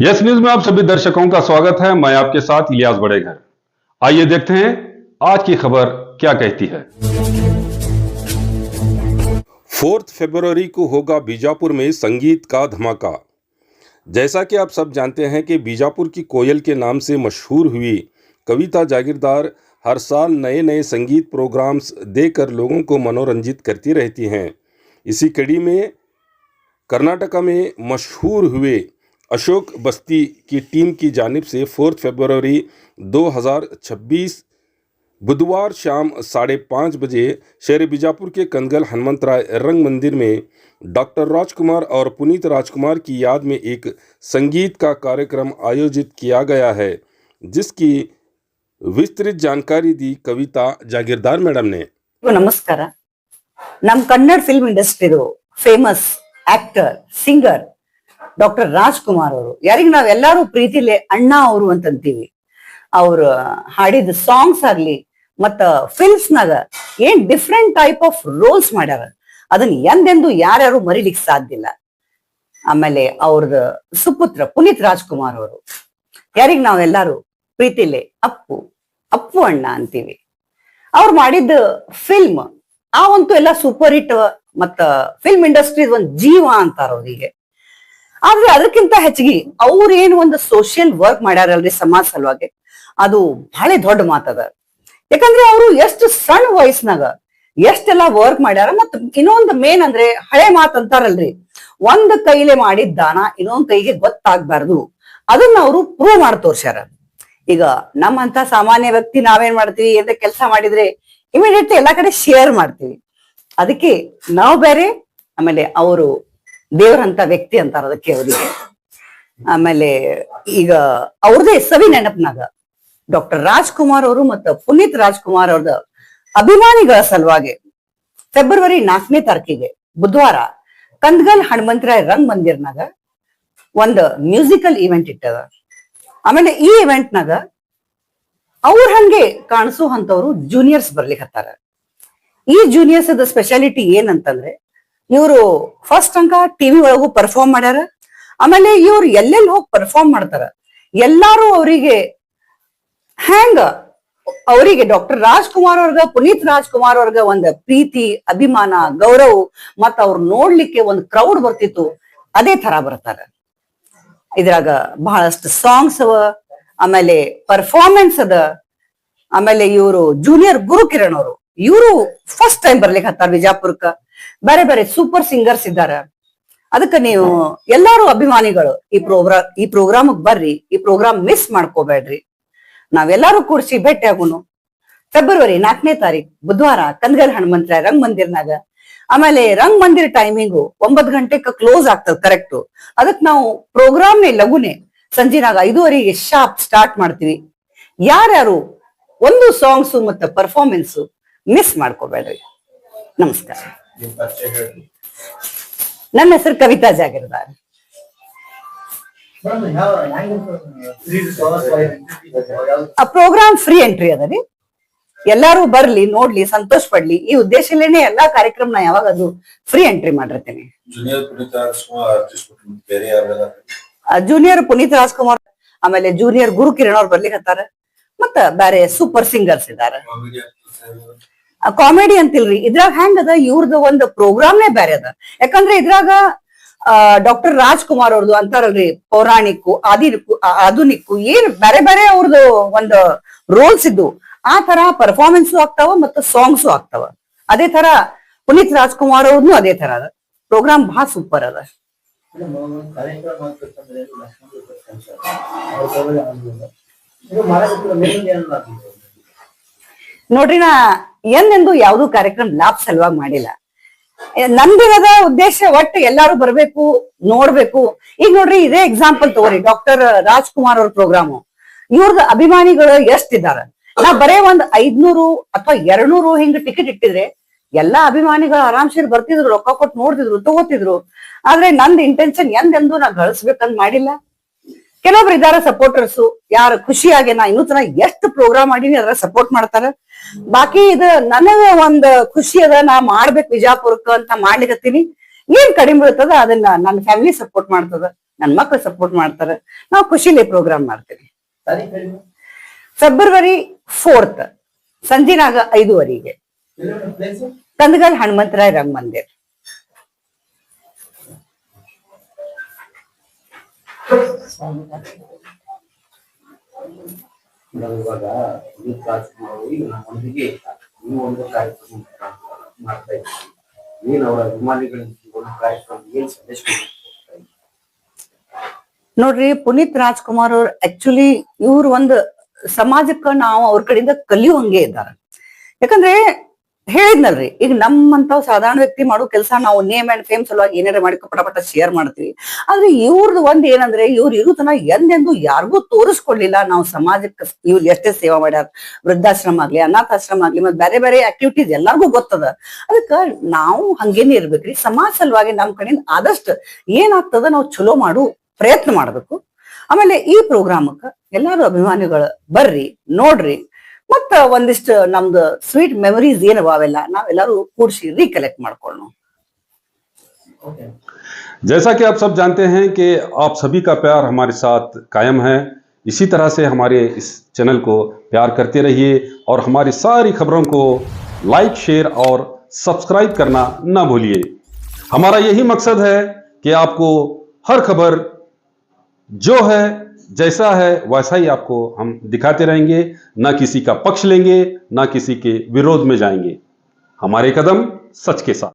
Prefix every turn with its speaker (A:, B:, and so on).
A: Yes news में आप सभी दर्शकों का स्वागत है। मैं आपके साथ इलियास बड़ेघर। आइए देखते हैं आज की खबर क्या कहती है।
B: 4 फरवरी को होगा बीजापुर में संगीत का धमाका। जैसा कि आप सब जानते हैं कि बीजापुर की कोयल के नाम से मशहूर हुई कविता जागीरदार हर साल नए नए संगीत प्रोग्राम्स देकर लोगों को मनोरंजित करती रहती हैं। इसी कड़ी में कर्नाटका में मशहूर हुए अशोक बस्ती की टीम की जानिब से 4 फरवरी 2026 बुधवार शाम 5:30 बजे शहर बीजापुर के कनगल हनुमंतराय रंग मंदिर में डॉक्टर राजकुमार और पुनीत राजकुमार की याद में एक संगीत का कार्यक्रम आयोजित किया गया है, जिसकी विस्तृत जानकारी दी कविता जागीरदार मैडम ने।
C: ನಮಸ್ಕಾರ. ನಮ್ಮ ಕನ್ನಡ ಫಿಲ್ಮ್ ಇಂಡಸ್ಟ್ರಿದು famous actor singer doctor Rajkumar ಅವರು, ಯಾರಿಗೆ ನಾವೆಲ್ಲರೂ ಪ್ರೀತಿಲೆ ಅಣ್ಣ ಅವರು ಅಂತಂತೀವಿ. ಅವ್ರು ಹಾಡಿದ ಸಾಂಗ್ಸ್ ಆಗ್ಲಿ ಮತ್ತ ಫಿಲ್ಮ್ಸ್ ನಾಗ ಏನ್ ಡಿಫ್ರೆಂಟ್ ಟೈಪ್ ಆಫ್ ರೋಲ್ಸ್ ಮಾಡ್ಯಾರ, ಅದನ್ನ ಎಂದೆಂದು ಯಾರ್ಯಾರು ಮರಿಲಿಕ್ಕೆ ಸಾಧ್ಯ ಇಲ್ಲ. ಆಮೇಲೆ ಅವ್ರದ ಸುಪುತ್ರ ಪುನೀತ್ ರಾಜ್ಕುಮಾರ್ ಅವರು, ಯಾರಿಗ್ ನಾವೆಲ್ಲರೂ ಪ್ರೀತಿಲೆ ಅಪ್ಪು ಅಪ್ಪು ಅಣ್ಣ ಅಂತೀವಿ. ಅವ್ರು ಮಾಡಿದ ಫಿಲ್ಮ್ ಅವಂತೂ ಎಲ್ಲ ಸೂಪರ್ ಹಿಟ್ ಮತ್ತ ಫಿಲ್ಮ್ ಇಂಡಸ್ಟ್ರಿ ಒಂದ್ ಜೀವ ಅಂತಾರ ಅವ್ರಿಗೆ. ಆದ್ರೆ ಅದಕ್ಕಿಂತ ಹೆಚ್ಚಿಗೆ ಅವ್ರ ಏನ್ ಒಂದು ಸೋಷಿಯಲ್ ವರ್ಕ್ ಮಾಡ್ಯಾರಲ್ರಿ ಸಮಾಜ ಸಲುವಾಗಿ, ಅದು ಬಹಳ ದೊಡ್ಡ ಮಾತದ. ಯಾಕಂದ್ರೆ ಅವರು ಎಷ್ಟು ಸಣ್ಣ ವಯಸ್ಸಿನಾಗ ಎಷ್ಟೆಲ್ಲಾ ವರ್ಕ್ ಮಾಡ್ಯಾರ. ಮತ್ ಇನ್ನೊಂದು ಮೇನ್ ಅಂದ್ರೆ ಹಳೆ ಮಾತ್ ಅಂತಾರಲ್ರಿ, ಒಂದ್ ಕೈಲೆ ಮಾಡಿದ ದಾನ ಇನ್ನೊಂದ್ ಕೈಗೆ ಗೊತ್ತಾಗ್ಬಾರ್ದು, ಅದನ್ನ ಅವರು ಪ್ರೂವ್ ಮಾಡಿ ತೋರ್ಸ್ಯಾರ. ಈಗ ನಮ್ಮಂತ ಸಾಮಾನ್ಯ ವ್ಯಕ್ತಿ ನಾವೇನ್ ಮಾಡ್ತೀವಿ, ಎಂತ ಕೆಲಸ ಮಾಡಿದ್ರೆ ಇಮಿಡಿಯೇಟ್ಲಿ ಎಲ್ಲಾ ಕಡೆ ಶೇರ್ ಮಾಡ್ತೀವಿ. ಅದಕ್ಕೆ ನಾವು ಬೇರೆ, ಆಮೇಲೆ ಅವರು ದೇವರಂತ ವ್ಯಕ್ತಿ ಅಂತಾರ ಅದಕ್ಕೆ ಅವರಿಗೆ. ಆಮೇಲೆ ಈಗ ಅವ್ರದೇ ಸವಿ ನೆನಪಿನಾಗ ಡಾಕ್ಟರ್ ರಾಜ್ಕುಮಾರ್ ಅವರು ಮತ್ತು ಪುನೀತ್ ರಾಜ್ಕುಮಾರ್ ಅವ್ರದ ಅಭಿಮಾನಿಗಳ ಸಲುವಾಗಿ ಫೆಬ್ರವರಿ 4ನೇ ತಾರೀಕಿಗೆ ಬುಧವಾರ ಕಂದಗಲ್ ಹನುಮಂತರಾಯ ರಂಗ್ ಮಂದಿರ್ನಾಗ ಒಂದು ಮ್ಯೂಸಿಕಲ್ ಇವೆಂಟ್ ಇಟ್ಟದ. ಆಮೇಲೆ ಈ ಇವೆಂಟ್ ನಾಗ ಅವ್ರ ಹಂಗೆ ಕಾಣಿಸುವಂತವ್ರು ಜೂನಿಯರ್ಸ್ ಬರ್ಲಿಕ್ಕೆ ಹತ್ತಾರ. ಈ ಜೂನಿಯರ್ಸ್ ದ ಸ್ಪೆಷಾಲಿಟಿ ಏನಂತಂದ್ರೆ, ಇವರು ಫಸ್ಟ್ ಅಂಕ ಟಿವಿ ಒಳಗೂ ಪರ್ಫಾರ್ಮ್ ಮಾಡ್ಯಾರ. ಆಮೇಲೆ ಇವ್ರು ಎಲ್ಲೆಲ್ಲಿ ಹೋಗಿ ಪರ್ಫಾರ್ಮ್ ಮಾಡ್ತಾರ, ಎಲ್ಲಾರು ಅವರಿಗೆ ಅವರಿಗೆ ಡಾಕ್ಟರ್ ರಾಜ್ಕುಮಾರ್ ಅವ್ರಗ ಪುನೀತ್ ರಾಜ್ಕುಮಾರ್ ಅವ್ರಗ ಒಂದ್ ಪ್ರೀತಿ ಅಭಿಮಾನ ಗೌರವ ಮತ್ತ ಅವ್ರು ನೋಡ್ಲಿಕ್ಕೆ ಒಂದು ಕ್ರೌಡ್ ಬರ್ತಿತ್ತು, ಅದೇ ತರ ಬರ್ತಾರ. ಇದ್ರಾಗ ಬಹಳಷ್ಟು ಸಾಂಗ್ಸ್ ಅವ, ಆಮೇಲೆ ಪರ್ಫಾರ್ಮೆನ್ಸ್ ಅದ. ಆಮೇಲೆ ಇವರು ಜೂನಿಯರ್ ಗುರು ಕಿರಣ್ ಅವರು, ಇವರು ಫಸ್ಟ್ ಟೈಮ್ ಬರ್ಲಿಕ್ಕೆ ಹತ್ತಾರ ಬಿಜಾಪುರಕ್ಕ. ಬೇರೆ ಬೇರೆ ಸೂಪರ್ ಸಿಂಗರ್ಸ್ ಇದ್ದಾರ. ಅದಕ್ಕೆ ನೀವು ಎಲ್ಲಾರು ಅಭಿಮಾನಿಗಳು ಈ ಪ್ರೋಗ್ರಾಮ್ ಬರ್ರಿ, ಈ ಪ್ರೋಗ್ರಾಮ್ ಮಿಸ್ ಮಾಡ್ಕೋಬೇಡ್ರಿ. ನಾವೆಲ್ಲರೂ ಕೂಡಿಸಿ ಭೇಟಿ ಆಗೋನು ಫೆಬ್ರವರಿ 4ನೇ ತಾರೀಕು ಬುಧವಾರ ಕಂದಗಲ್ ಹನುಮಂತರಾಯ ರಂಗ್ ಮಂದಿರ್ನಾಗ. ಆಮೇಲೆ ರಂಗ್ ಮಂದಿರ್ ಟೈಮಿಂಗು 9 ಗಂಟೆಗೆ ಕ್ಲೋಸ್ ಆಗ್ತದ ಕರೆಕ್ಟ್. ಅದಕ್ಕೆ ನಾವು ಪ್ರೋಗ್ರಾಮ್ನೇ ಲಘುನೆ ಸಂಜೆನಾಗ 5:30ಗೆ ಶಾರ್ಪ್ ಸ್ಟಾರ್ಟ್ ಮಾಡ್ತೀವಿ. ಯಾರ್ಯಾರು ಒಂದು ಸಾಂಗ್ಸು ಮತ್ತೆ ಪರ್ಫಾರ್ಮೆನ್ಸು ಮಿಸ್ ಮಾಡ್ಕೋಬೇಡ್ರಿ. ನಮಸ್ಕಾರ. ನನ್ನ ಹೆಸರು ಕವಿತಾ ಜಾಗೀರದಾರ್. ಆ ಪ್ರೋಗ್ರಾಮ್ ಫ್ರೀ ಎಂಟ್ರಿ ಅದ ರೀ. ಎಲ್ಲಾರು ಬರ್ಲಿ, ನೋಡ್ಲಿ, ಸಂತೋಷ ಪಡ್ಲಿ, ಈ ಉದ್ದೇಶಲೇನೆ ಎಲ್ಲಾ ಕಾರ್ಯಕ್ರಮ ನಾ ಯಾವಾಗ ಅದು ಫ್ರೀ ಎಂಟ್ರಿ ಮಾಡಿರ್ತೀನಿ. ಜೂನಿಯರ್ ಪುನೀತ್ ರಾಜ್ಕುಮಾರ್ ಆಮೇಲೆ ಜೂನಿಯರ್ ಗುರು ಕಿರಣ್ ಅವ್ರು ಬರ್ಲಿಕ್ಕೆ ಹತ್ತಾರ. ಮತ್ತ ಬೇರೆ ಸೂಪರ್ ಸಿಂಗರ್ಸ್ ಇದಾರ. ಕಾಮಿಡಿ ಅಂತಿಲ್ರಿ, ಇದ್ರಾಗ ಹೆಂಗ್ ಅದ, ಇವ್ರದ್ದು ಒಂದು ಪ್ರೋಗ್ರಾಮ್ನೇ ಬೇರೆ ಅದ. ಯಾಕಂದ್ರೆ ಇದ್ರಾಗ ಡಾಕ್ಟರ್ ರಾಜ್ಕುಮಾರ್ ಅವ್ರದ್ದು ಅಂತಾರಲ್ರಿ, ಪೌರಾಣಿಕ ಆಧುನಿಕ ಏನ್ ಬೇರೆ ಬೇರೆ ಅವ್ರದ್ದು ಒಂದು ರೋಲ್ಸ್ ಇದ್ದು, ಆ ತರ ಪರ್ಫಾರ್ಮೆನ್ಸು ಆಗ್ತಾವ ಮತ್ತು ಸಾಂಗ್ಸು ಆಗ್ತಾವ. ಅದೇ ತರ ಪುನೀತ್ ರಾಜ್ಕುಮಾರ್ ಅವ್ರದ್ದು ಅದೇ ತರ ಅದ. ಪ್ರೋಗ್ರಾಮ್ ಬಹಳ ಸೂಪರ್ ಅದ. ನೋಡ್ರಿ, ನಾ ಎಂದೆಂದು ಯಾವ್ದು ಕಾರ್ಯಕ್ರಮ ಲಾಭ ಸಲುವಾಗಿ ಮಾಡಿಲ್ಲ. ನಂದಿರದ ಉದ್ದೇಶ ಒಟ್ಟು ಎಲ್ಲಾರು ಬರ್ಬೇಕು, ನೋಡ್ಬೇಕು. ಈಗ ನೋಡ್ರಿ, ಇದೇ ಎಕ್ಸಾಂಪಲ್ ತಗೋರಿ, ಡಾಕ್ಟರ್ ರಾಜ್ಕುಮಾರ್ ಅವ್ರ ಪ್ರೋಗ್ರಾಮು. ಇವ್ರದ ಅಭಿಮಾನಿಗಳು ಎಷ್ಟಿದಾರ. ನಾ ಬರೇ ಒಂದ್ 500 ಅಥವಾ 200 ಹಿಂಗ್ ಟಿಕೆಟ್ ಇಟ್ಟಿದ್ರೆ ಎಲ್ಲಾ ಅಭಿಮಾನಿಗಳು ಆರಾಮ್ಸೆ ಬರ್ತಿದ್ರು, ರೊಕ್ಕ ಕೊಟ್ಟು ನೋಡ್ತಿದ್ರು, ತಗೋತಿದ್ರು. ಆದ್ರೆ ನಂದ್ ಇಂಟೆನ್ಷನ್ ಎಂದೆಂದು ನಾ ಗಳಿಸ್ಬೇಕಂತ ಮಾಡಿಲ್ಲ. ಕೆಲವೊಬ್ರು ಇದಾರ ಸಪೋರ್ಟರ್ಸು, ಯಾರು ಖುಷಿಯಾಗಿ ನಾ ಇನ್ನೂ ತನ ಎಷ್ಟು ಪ್ರೋಗ್ರಾಮ್ ಮಾಡೀನಿ ಅದ್ರ ಸಪೋರ್ಟ್ ಮಾಡ್ತಾರ. ಬಾಕಿ ಇದು ನನಗ ಒಂದ್ ಖುಷಿ ಅದ, ನಾ ಮಾಡ್ಬೇಕು ವಿಜಾಪುರಕ್ಕ ಅಂತ ಮಾಡ್ಲಿಕತ್ತೀನಿ. ಏನ್ ಕಡಿಮೆ ಬೀಳ್ತದ ಅದನ್ನ ನನ್ನ ಫ್ಯಾಮಿಲಿ ಸಪೋರ್ಟ್ ಮಾಡ್ತದ. ನನ್ನ ಮಕ್ಕಳು ಸಪೋರ್ಟ್ ಮಾಡ್ತಾರೆ, ನಾವು ಖುಷಿಲಿ ಪ್ರೋಗ್ರಾಮ್ ಮಾಡ್ತೀವಿ. ಫೆಬ್ರವರಿ 4 ಸಂಜಿನಾಗ 5:15 ಕಂದಗಲ್ ಹನುಮಂತರಾಯ ರಂಗ ಮಂದಿರ್.
D: ಇವಾಗ ಪುನೀತ್ ರಾಜ್ಕುಮಾರ್ ಈಗ ನಮ್ಮೊಂದಿಗೆ ನೀವು ಒಂದು ಕಾರ್ಯಕ್ರಮ ಮಾಡ್ತಾ ಇದ್ದೀವಿ. ಏನ್ ಅವರ ಅಭಿಮಾನಿಗಳಿಗೆ ಒಂದು ಕಾರ್ಯಕ್ರಮ ಏನ್ ಸಂದೇಶ ಕೊಡ್ತಾ ಇದ್ದೀವಿ?
C: ನೋಡ್ರಿ, ಪುನೀತ್ ರಾಜ್ಕುಮಾರ್ ಅವ್ರು ಆಕ್ಚುಲಿ ಇವ್ರು ಒಂದು ಸಮಾಜಕ್ಕ ನಾವು ಅವ್ರ ಕಡೆಯಿಂದ ಕಲಿಯುವಂಗೆ ಇದ್ದಾರೆ. ಯಾಕಂದ್ರೆ ಹೇಳಿದ್ನಲ್ರಿ, ಈಗ ನಮ್ಮಂತಾವ್ ಸಾಧಾರಣ ವ್ಯಕ್ತಿ ಮಾಡೋ ಕೆಲಸ ನಾವು ನೇಮ್ ಅಂಡ್ ಫೇಮ್ ಸಲುವಾಗಿ ಏನಾರ ಮಾಡಿ ಪಟ ಶೇರ್ ಮಾಡ್ತೀವಿ. ಆದ್ರೆ ಇವ್ರದ್ದು ಒಂದ್ ಏನಂದ್ರೆ, ಇವ್ರು ಇರುತನ ಎಂದೆಂದು ಯಾರಿಗೂ ತೋರಿಸ್ಕೊಡ್ಲಿಲ್ಲ ನಾವು ಸಮಾಜಕ್ಕೆ ಇವ್ರು ಎಷ್ಟೇ ಸೇವಾ ಮಾಡ್ಯಾರ. ವೃದ್ಧಾಶ್ರಮ ಆಗ್ಲಿ, ಅನಾಥಾಶ್ರಮ ಆಗ್ಲಿ, ಮತ್ತೆ ಬೇರೆ ಬೇರೆ ಆಕ್ಟಿವಿಟೀಸ್ ಎಲ್ಲಾರ್ಗೂ ಗೊತ್ತದ. ಅದಕ್ಕ ನಾವು ಹಂಗೇನೆ ಇರ್ಬೇಕ್ರಿ. ಸಮಾಜ ಸಲುವಾಗಿ ನಮ್ ಕಡೆಯಿಂದ ಆದಷ್ಟು ಏನಾಗ್ತದ ನಾವು ಚಲೋ ಮಾಡು ಪ್ರಯತ್ನ ಮಾಡ್ಬೇಕು. ಆಮೇಲೆ ಈ ಪ್ರೋಗ್ರಾಮಕ್ಕ ಎಲ್ಲಾರು ಅಭಿಮಾನಿಗಳು ಬರ್ರಿ, ನೋಡ್ರಿ, ಮತ್ತ ಒಂದಿಷ್ಟು ನಮ್ದು ಸ್ವೀಟ್ ಮೆಮೊರೀಸ್ ಏನವ ಅವೆಲ್ಲ ನಾವೆಲ್ಲರೂ ಕೂಡಿಸಿ ರೀಕಲೆಕ್ಟ್ ಮಾಡ್ಕೊಳ್ಳೋಣ.
A: जैसा कि आप सब जानते हैं कि आप सभी का प्यार हमारे साथ कायम है। इसी तरह से हमारे इस चैनल को प्यार करते रहिए और हमारी सारी खबरों को लाइक, शेयर और सब्सक्राइब करना ना भूलिए। हमारा यही मकसद है कि आपको हर खबर जो है, जैसा है वैसा ही आपको हम दिखाते रहेंगे। ना किसी का पक्ष लेंगे, ना किसी के विरोध में जाएंगे। हमारे कदम सच के साथ।